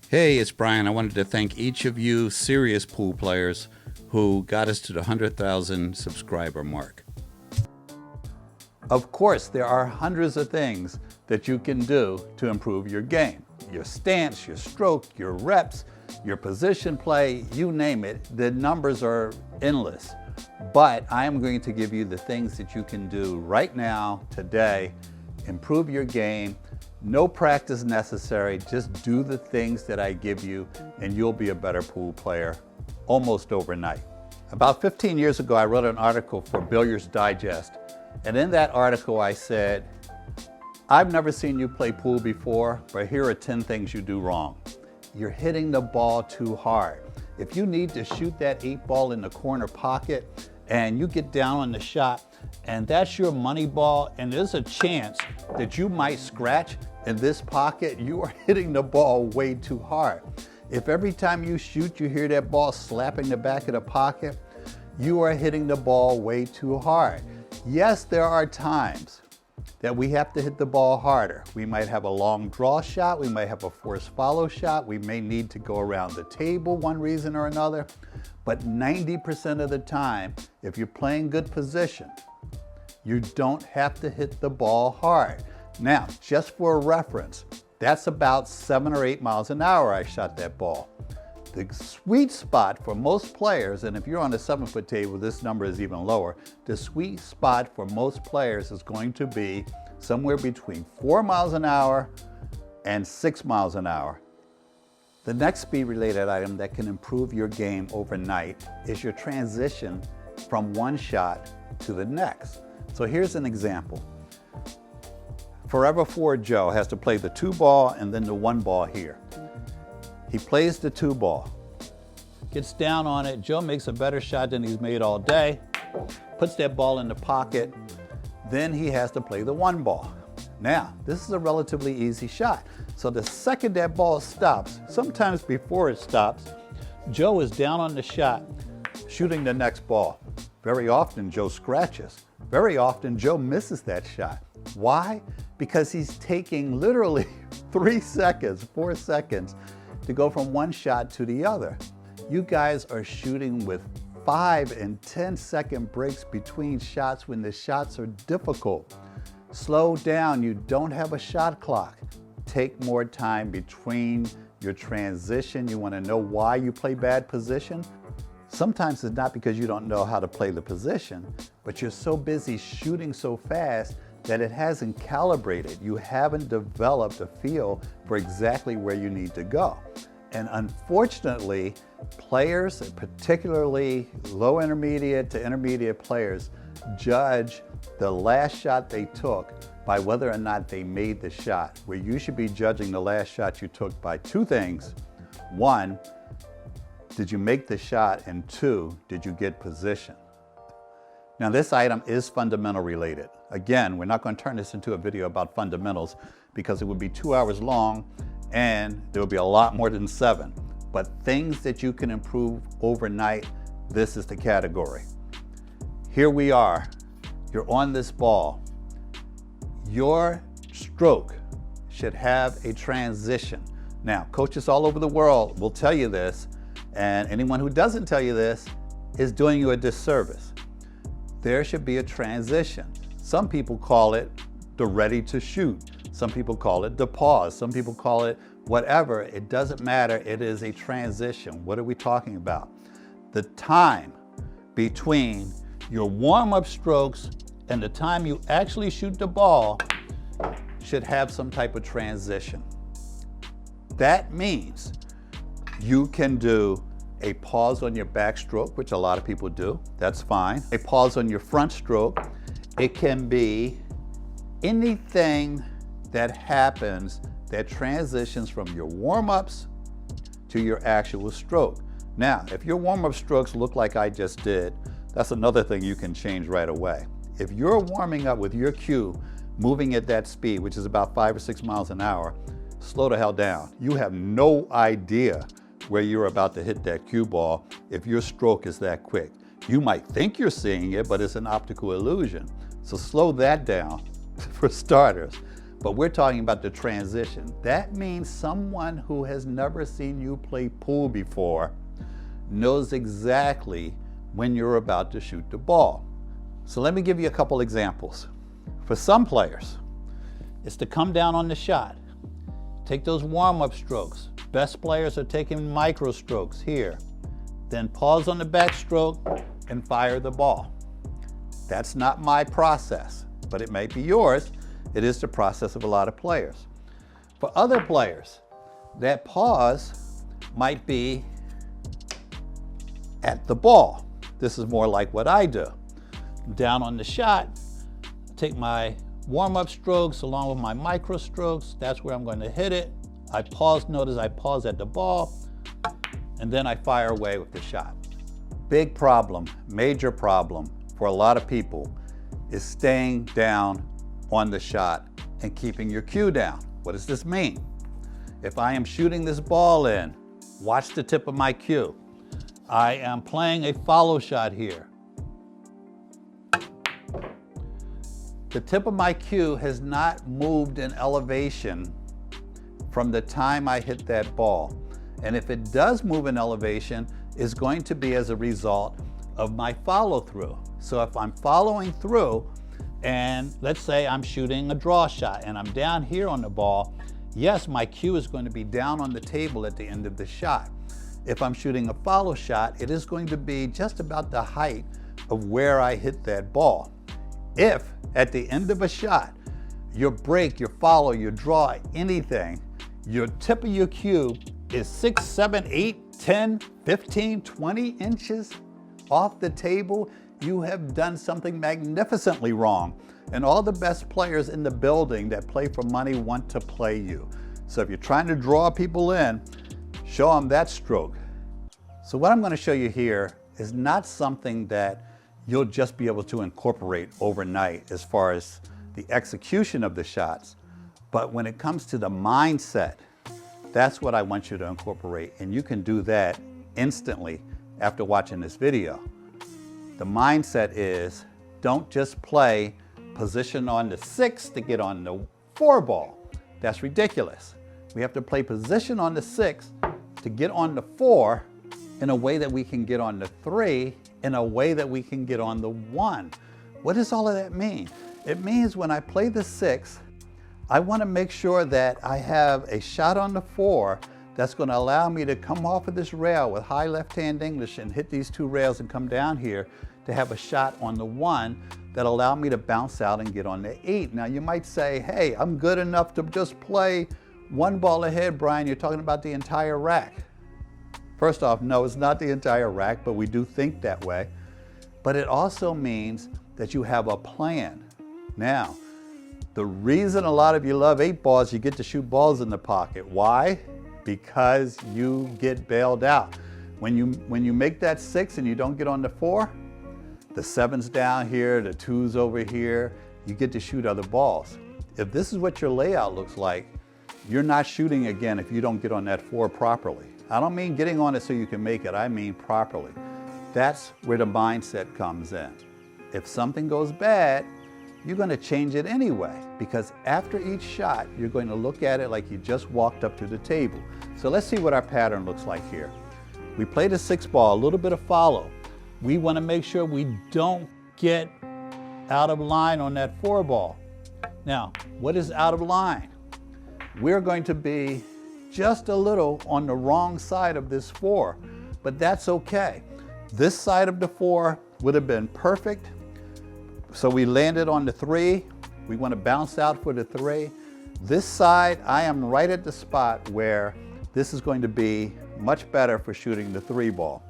Hey, it's Brian. I wanted to thank each of you serious pool players who got us to the 100,000 subscriber mark. Of course, there are hundreds of things that you can do to improve your game. Your stance, your stroke, your reps, your position play, you name it. The numbers are endless. But I am going to give you the things that you can do right now, today, improve your game. No practice necessary, just do the things that I give you and you'll be a better pool player almost overnight. About 15 years ago, I wrote an article for Billiards Digest, and in that article I said, I've never seen you play pool before, but here are 10 things you do wrong. You're hitting the ball too hard. If you need to shoot that 8-ball in the corner pocket and you get down on the shot and that's your money ball and there's a chance that you might scratch in this pocket, you are hitting the ball way too hard. If every time you shoot you hear that ball slapping the back of the pocket, you are hitting the ball way too hard. Yes, there are times that we have to hit the ball harder. We might have a long draw shot, we might have a forced follow shot, we may need to go around the table one reason or another, but 90% of the time, if you're playing good position, you don't have to hit the ball hard. Now, just for a reference, that's about 7 or 8 miles an hour I shot that ball. The sweet spot for most players, and if you're on a 7-foot table, this number is even lower. The sweet spot for most players is going to be somewhere between 4 miles an hour and 6 miles an hour. The next speed-related item that can improve your game overnight is your transition from one shot to the next. So here's an example. Forever Forward Joe has to play the 2-ball and then the 1-ball here. He plays the 2-ball, gets down on it. Joe makes a better shot than he's made all day, puts that ball in the pocket. Then he has to play the 1-ball. Now, this is a relatively easy shot. So the second that ball stops, sometimes before it stops, Joe is down on the shot, shooting the next ball. Very often, Joe scratches. Very often, Joe misses that shot. Why? Because he's taking literally 3 seconds, 4 seconds to go from one shot to the other. You guys are shooting with 5 and 10-second breaks between shots when the shots are difficult. Slow down, you don't have a shot clock. Take more time between your transition. You want to know why you play bad position? Sometimes it's not because you don't know how to play the position, but you're so busy shooting so fast that it hasn't calibrated. You haven't developed a feel for exactly where you need to go. And unfortunately, players, particularly low intermediate to intermediate players, judge the last shot they took by whether or not they made the shot, where you should be judging the last shot you took by 2 things. 1, did you make the shot? And 2, did you get position? Now this item is fundamental related. Again, we're not going to turn this into a video about fundamentals because it would be 2 hours long and there will be a lot more than 7. But things that you can improve overnight, this is the category. Here we are. You're on this ball. Your stroke should have a transition. Now, coaches all over the world will tell you this, and anyone who doesn't tell you this is doing you a disservice. There should be a transition. Some people call it the ready to shoot. Some people call it the pause. Some people call it whatever. It doesn't matter. It is a transition. What are we talking about? The time between your warm-up strokes and the time you actually shoot the ball should have some type of transition. That means you can do a pause on your backstroke, which a lot of people do. That's fine. A pause on your front stroke. It can be anything that happens that transitions from your warm-ups to your actual stroke. Now, if your warm-up strokes look like I just did, that's another thing you can change right away. If you're warming up with your cue, moving at that speed, which is about 5 or 6 miles an hour, slow the hell down. You have no idea where you're about to hit that cue ball if your stroke is that quick. You might think you're seeing it, but it's an optical illusion. So slow that down for starters. but we're talking about the transition. That means someone who has never seen you play pool before knows exactly when you're about to shoot the ball. So let me give you a couple examples. For some players, it's to come down on the shot, take those warm-up strokes. Best players are taking micro strokes here, then pause on the backstroke and fire the ball. That's not my process, but it may be yours. It is the process of a lot of players. For other players, that pause might be at the ball. This is more like what I do. Down on the shot, take my warm-up strokes along with my micro strokes. That's where I'm going to hit it. I pause, notice I pause at the ball, and then I fire away with the shot. Big problem, major problem for a lot of people is staying down on the shot and keeping your cue down. What does this mean? If I am shooting this ball in, watch the tip of my cue. I am playing a follow shot here. The tip of my cue has not moved in elevation from the time I hit that ball. And if it does move in elevation, it's going to be as a result of my follow through. So if I'm following through and let's say I'm shooting a draw shot and I'm down here on the ball, yes, my cue is going to be down on the table at the end of the shot. If I'm shooting a follow shot, it is going to be just about the height of where I hit that ball. If at the end of a shot, your break, your follow, your draw, anything, your tip of your cue is 6, 7, 8, 10, 15, 20 inches off the table, you have done something magnificently wrong. And all the best players in the building that play for money want to play you. So if you're trying to draw people in, show them that stroke. So what I'm going to show you here is not something that you'll just be able to incorporate overnight as far as the execution of the shots. But when it comes to the mindset, that's what I want you to incorporate. And you can do that instantly after watching this video. The mindset is, don't just play position on the 6 to get on the 4 ball. That's ridiculous. We have to play position on the 6 to get on the 4 in a way that we can get on the 3, in a way that we can get on the 1. What does all of that mean? It means when I play the 6, I want to make sure that I have a shot on the 4 that's going to allow me to come off of this rail with high left-hand English and hit these 2 rails and come down here to have a shot on the 1 that allow me to bounce out and get on the 8. Now you might say, hey, I'm good enough to just play 1 ball ahead, Brian. You're talking about the entire rack. First off, no, it's not the entire rack, but we do think that way. But it also means that you have a plan. Now, the reason a lot of you love 8 balls, you get to shoot balls in the pocket. Why? Because you get bailed out. When you make that 6 and you don't get on the 4, the 7's down here, the 2's over here, you get to shoot other balls. If this is what your layout looks like, you're not shooting again if you don't get on that 4 properly. I don't mean getting on it so you can make it, I mean properly. That's where the mindset comes in. If something goes bad, you're going to change it anyway, because after each shot, you're going to look at it like you just walked up to the table. So let's see what our pattern looks like here. We played a 6 ball, a little bit of follow. We want to make sure we don't get out of line on that 4 ball. Now, what is out of line? We're going to be just a little on the wrong side of this 4, but that's okay. This side of the 4 would have been perfect. So we landed on the 3. We want to bounce out for the 3. This side, I am right at the spot where this is going to be much better for shooting the 3 ball.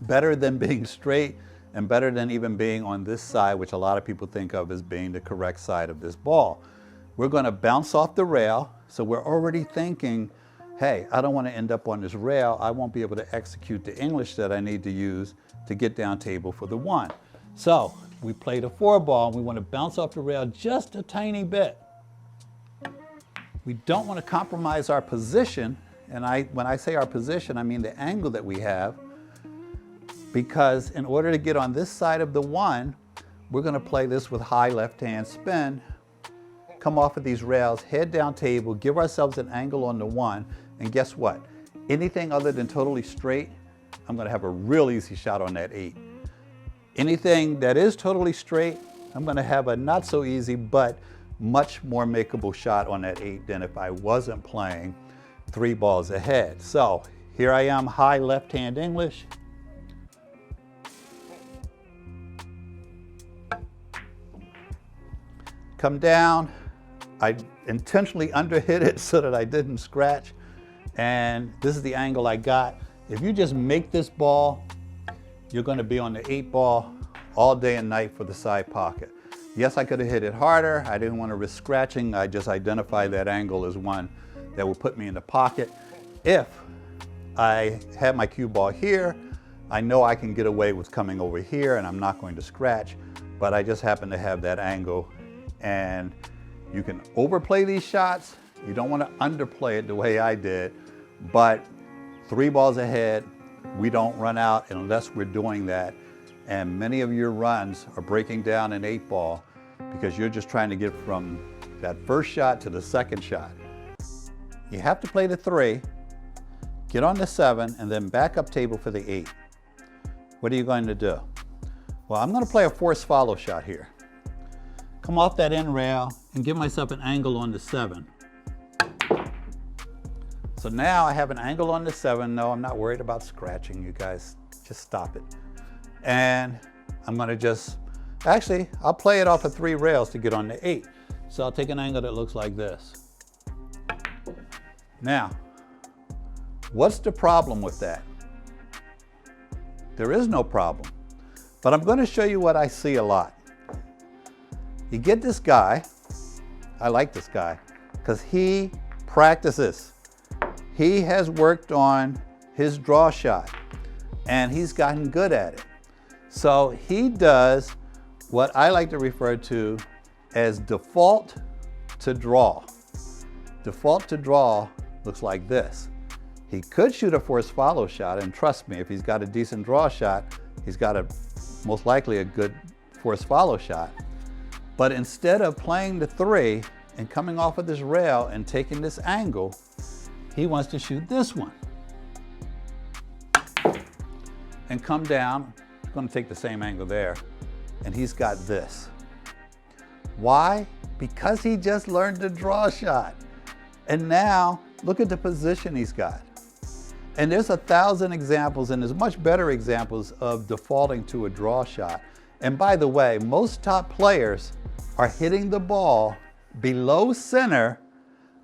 Better than being straight and better than even being on this side, which a lot of people think of as being the correct side of this ball. We're going to bounce off the rail, so we're already thinking, hey, I don't want to end up on this rail. I won't be able to execute the English that I need to use to get down table for the 1. So we played a 4 ball and we want to bounce off the rail just a tiny bit. We don't want to compromise our position, and when I say our position, I mean the angle that we have, because in order to get on this side of the 1, we're going to play this with high left-hand spin come off of these rails, head down table, give ourselves an angle on the 1, and guess what? Anything other than totally straight, I'm gonna have a real easy shot on that 8. Anything that is totally straight, I'm gonna have a not so easy, but much more makeable shot on that 8 than if I wasn't playing 3 balls ahead. So here I am, high left-hand English. Come down, I intentionally underhit it so that I didn't scratch, and this is the angle I got. If you just make this ball, you're gonna be on the 8 ball all day and night for the side pocket. Yes, I could have hit it harder. I didn't want to risk scratching. I just identified that angle as one that would put me in the pocket. If I had my cue ball here, I know I can get away with coming over here and I'm not going to scratch, but I just happen to have that angle. And you can overplay these shots. You don't want to underplay it the way I did, but 3 balls ahead, we don't run out unless we're doing that. And many of your runs are breaking down an 8 ball because you're just trying to get from that first shot to the second shot. You have to play the 3, get on the 7, and then back up table for the 8. What are you going to do? Well, I'm going to play a forced follow shot here. Come off that end rail and give myself an angle on the 7. So now I have an angle on the 7. No, I'm not worried about scratching, you guys. Just stop it. And I'm gonna actually, I'll play it off of 3 rails to get on the 8. So I'll take an angle that looks like this. Now, what's the problem with that? There is no problem, but I'm gonna show you what I see a lot. You get this guy, I like this guy, because he practices. He has worked on his draw shot, and he's gotten good at it. So he does what I like to refer to as default to draw. Default to draw looks like this. He could shoot a forced follow shot, and trust me, if he's got a decent draw shot, he's got most likely a good forced follow shot. But instead of playing the 3 and coming off of this rail and taking this angle, he wants to shoot this one and come down. I'm going to take the same angle there, and he's got this. Why? Because he just learned the draw shot. And now look at the position he's got. And there's 1,000 examples, and there's much better examples of defaulting to a draw shot. And by the way, most top players are hitting the ball below center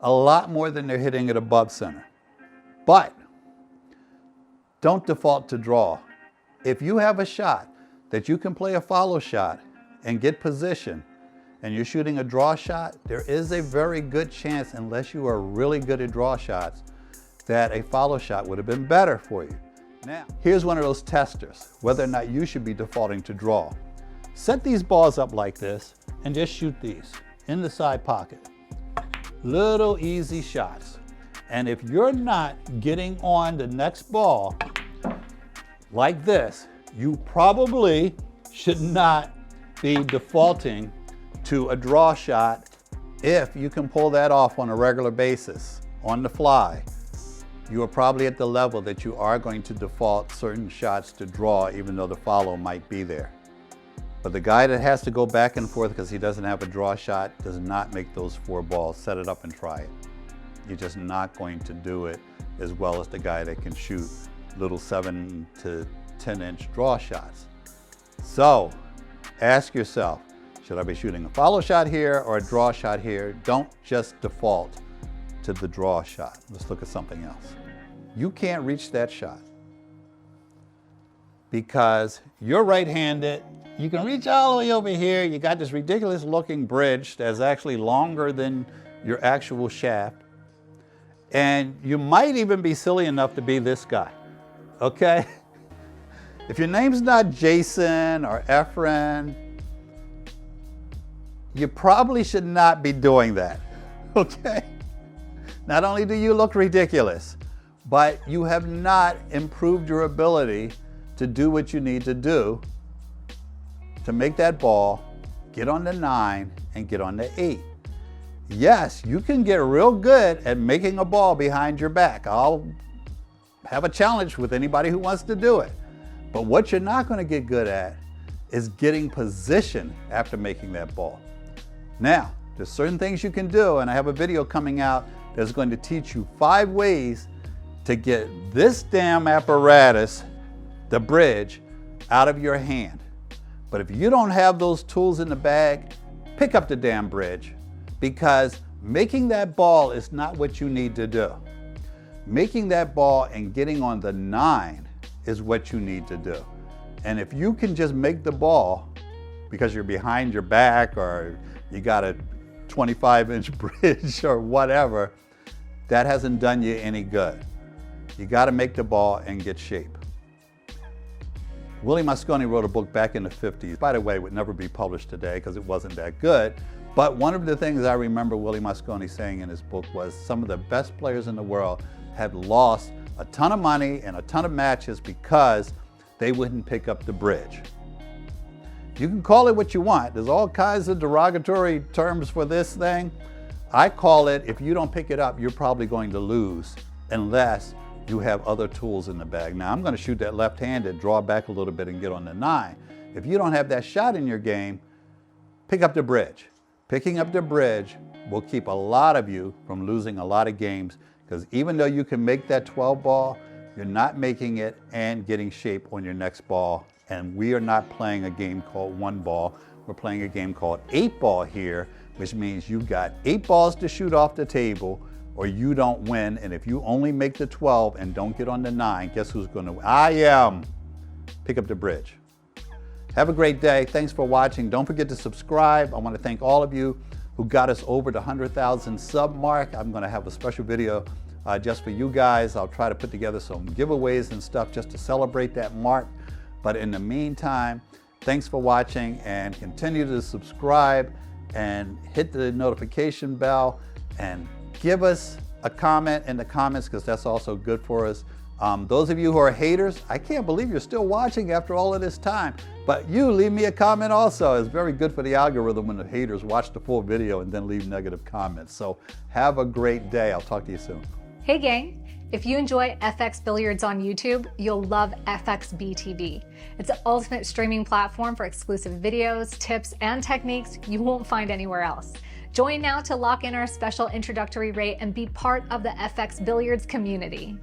a lot more than they're hitting it above center. But don't default to draw. If you have a shot that you can play a follow shot and get position, and you're shooting a draw shot, there is a very good chance, unless you are really good at draw shots, that a follow shot would have been better for you. Now, here's one of those testers, whether or not you should be defaulting to draw. Set these balls up like this and just shoot these in the side pocket. Little easy shots. And if you're not getting on the next ball like this, you probably should not be defaulting to a draw shot. If you can pull that off on a regular basis, on the fly, you are probably at the level that you are going to default certain shots to draw, even though the follow might be there. But the guy that has to go back and forth because he doesn't have a draw shot does not make those 4 balls. Set it up and try it. You're just not going to do it as well as the guy that can shoot little 7 to 10-inch draw shots. So ask yourself, should I be shooting a follow shot here or a draw shot here? Don't just default to the draw shot. Let's look at something else. You can't reach that shot because you're right-handed. You can reach all the way over here. You got this ridiculous looking bridge that's actually longer than your actual shaft. And you might even be silly enough to be this guy, okay? If your name's not Jason or Efren, you probably should not be doing that, okay? Not only do you look ridiculous, but you have not improved your ability to do what you need to do to make that ball get on the 9 and get on the 8. yes, you can get real good at making a ball behind your back. I'll have a challenge with anybody who wants to do it. But what you're not going to get good at is getting position after making that ball. Now, there's certain things you can do, and I have a video coming out that's going to teach you 5 ways to get this damn apparatus, the bridge, out of your hand. But if you don't have those tools in the bag, pick up the damn bridge, because making that ball is not what you need to do. Making that ball and getting on the 9 is what you need to do. And if you can just make the ball because you're behind your back or you got a 25-inch bridge or whatever, that hasn't done you any good. You got to make the ball and get shape. Willie Mosconi wrote a book back in the 50s. By the way, it would never be published today because it wasn't that good. But one of the things I remember Willie Mosconi saying in his book was some of the best players in the world had lost a ton of money and a ton of matches because they wouldn't pick up the bridge. You can call it what you want. There's all kinds of derogatory terms for this thing. I call it, if you don't pick it up, you're probably going to lose unless you have other tools in the bag. Now, I'm going to shoot that left-handed, draw back a little bit and get on the 9. If you don't have that shot in your game, pick up the bridge. Picking up the bridge will keep a lot of you from losing a lot of games, because even though you can make that 12 ball, you're not making it and getting shape on your next ball. And we are not playing a game called 1 ball. We're playing a game called 8 ball here, which means you've got 8 balls to shoot off the table or you don't win. And if you only make the 12 and don't get on the 9, guess who's going to win? I am. Pick up the bridge. Have a great day. Thanks for watching. Don't forget to subscribe. I want to thank all of you who got us over the 100,000 sub mark. I'm going to have a special video just for you guys. I'll try to put together some giveaways and stuff just to celebrate that mark. But in the meantime, thanks for watching, and continue to subscribe and hit the notification bell and give us a comment in the comments, because that's also good for us. Those of you who are haters, I can't believe you're still watching after all of this time. But you leave me a comment also. It's very good for the algorithm when the haters watch the full video and then leave negative comments. So have a great day. I'll talk to you soon. Hey gang, if you enjoy FX Billiards on YouTube, you'll love FXBTV. It's the ultimate streaming platform for exclusive videos, tips, and techniques you won't find anywhere else. Join now to lock in our special introductory rate and be part of the FX Billiards community.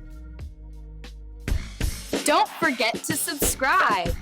Don't forget to subscribe.